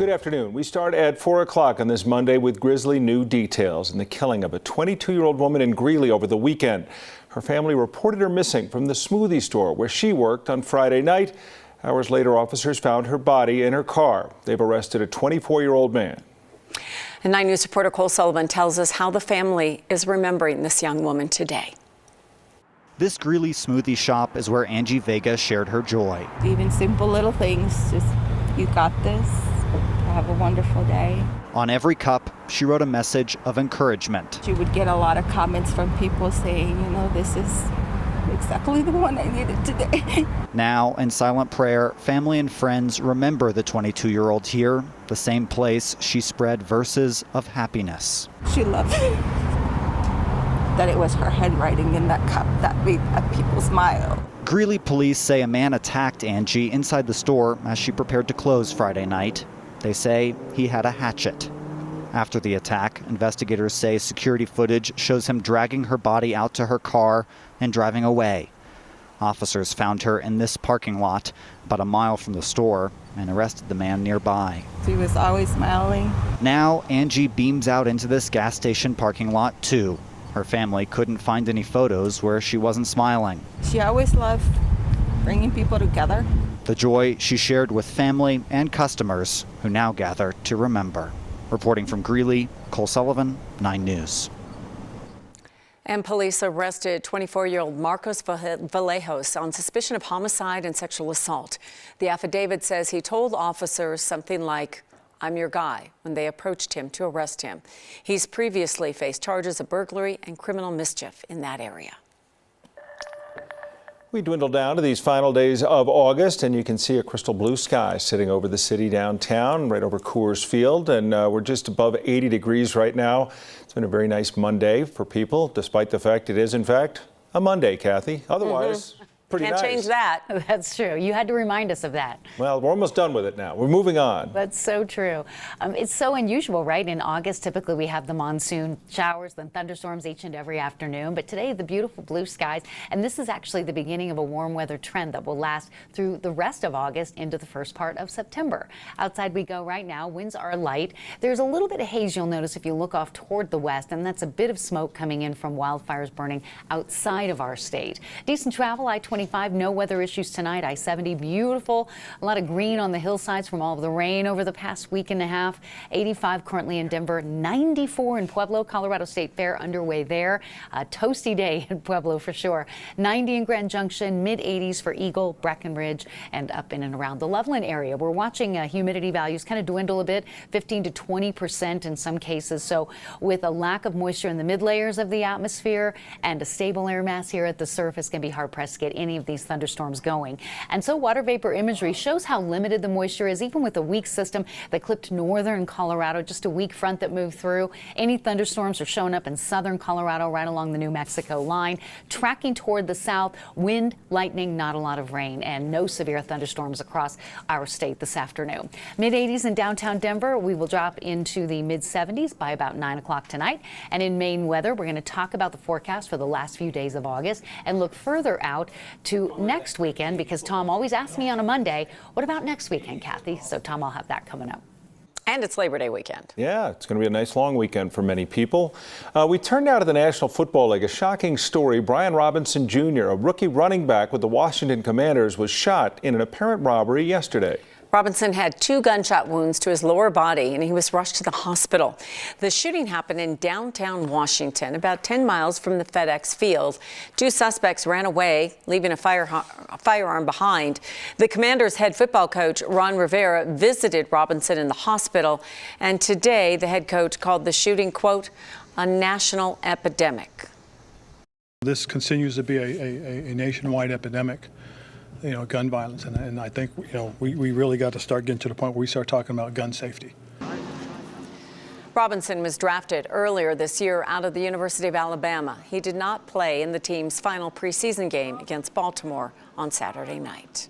Good afternoon. We start at 4 o'clock on this Monday with grisly new details in the killing of a 22-year-old woman in Greeley over the weekend. Her family reported her missing from the smoothie store where she worked on Friday night. Hours later, officers found her body in her car. They've arrested a 24-year-old man. And 9 News reporter Cole Sullivan tells us how the family is remembering this young woman today. This Greeley smoothie shop is where Angie Vega shared her joy. Even simple little things, just you got this. Have a wonderful day. On every cup, she wrote a message of encouragement. She would get a lot of comments from people saying, you know, this is exactly the one I needed today. Now, in silent prayer, family and friends remember the 22-year-old here, the same place she spread verses of happiness. She loved me. That it was her handwriting in that cup that made people smile. Greeley police say a man attacked Angie inside the store as she prepared to close Friday night. They say he had a hatchet. After the attack, investigators say security footage shows him dragging her body out to her car and driving away. Officers found her in this parking lot, about a mile from the store, and arrested the man nearby. She was always smiling. Now, Angie beams out into this gas station parking lot, too. Her family couldn't find any photos where she wasn't smiling. She always loved bringing people together. The joy she shared with family and customers who now gather to remember. Reporting from Greeley, Cole Sullivan, 9 News. And police arrested 24-year-old Marcos Vallejos on suspicion of homicide and sexual assault. The affidavit says he told officers something like, "I'm your guy," when they approached him to arrest him. He's previously faced charges of burglary and criminal mischief in that area. We dwindle down to these final days of August, and you can see a crystal blue sky sitting over the city downtown, right over Coors Field, and we're just above 80 degrees right now. It's been a very nice Monday for people, despite the fact it is, in fact, a Monday, Kathy. Otherwise, pretty nice. Can't change that. That's true. You had to remind us of that. Well, we're almost done with it now. We're moving on. That's so true. It's so unusual, right? In August, typically we have the monsoon showers, then thunderstorms each and every afternoon. But today, the beautiful blue skies. And this is actually the beginning of a warm weather trend that will last through the rest of August into the first part of September. Outside we go right now. Winds are light. There's a little bit of haze you'll notice if you look off toward the west, and that's a bit of smoke coming in from wildfires burning outside of our state. Decent travel, I-25. No weather issues tonight. I-70 beautiful. A lot of green on the hillsides from all of the rain over the past week and a half. 85 currently in Denver. 94 in Pueblo. Colorado State Fair underway there. A toasty day in Pueblo for sure. 90 in Grand Junction. Mid-80s for Eagle, Breckenridge, and up in and around the Loveland area. We're watching humidity values kind of dwindle a bit. 15 to 20% in some cases. So with a lack of moisture in the mid layers of the atmosphere and a stable air mass here at the surface, can be hard pressed to get any of these thunderstorms going. And so water vapor imagery shows how limited the moisture is, even with a weak system that clipped northern Colorado, just a weak front that moved through. Any thunderstorms are showing up in southern Colorado right along the New Mexico line. Tracking toward the south, wind, lightning, not a lot of rain, and no severe thunderstorms across our state this afternoon. Mid-80s in downtown Denver. We will drop into the mid-70s by about 9 o'clock tonight. And in Maine weather, we're going to talk about the forecast for the last few days of August and look further out to next weekend, because Tom always asks me on a Monday, what about next weekend, Kathy? So Tom, I'll have that coming up. And it's Labor Day weekend. Yeah, it's going to be a nice long weekend for many people. We turned out to the National Football League. A shocking story. Brian Robinson Jr., a rookie running back with the Washington Commanders, was shot in an apparent robbery yesterday. Robinson had 2 gunshot wounds to his lower body, and he was rushed to the hospital. The shooting happened in downtown Washington, about 10 miles from the FedEx field. 2 suspects ran away, leaving a firearm behind. The Commanders' head football coach, Ron Rivera, visited Robinson in the hospital, and today the head coach called the shooting, quote, a national epidemic. This continues to be a nationwide epidemic. Gun violence. And I think, we really got to start getting to the point where we start talking about gun safety. Robinson was drafted earlier this year out of the University of Alabama. He did not play in the team's final preseason game against Baltimore on Saturday night.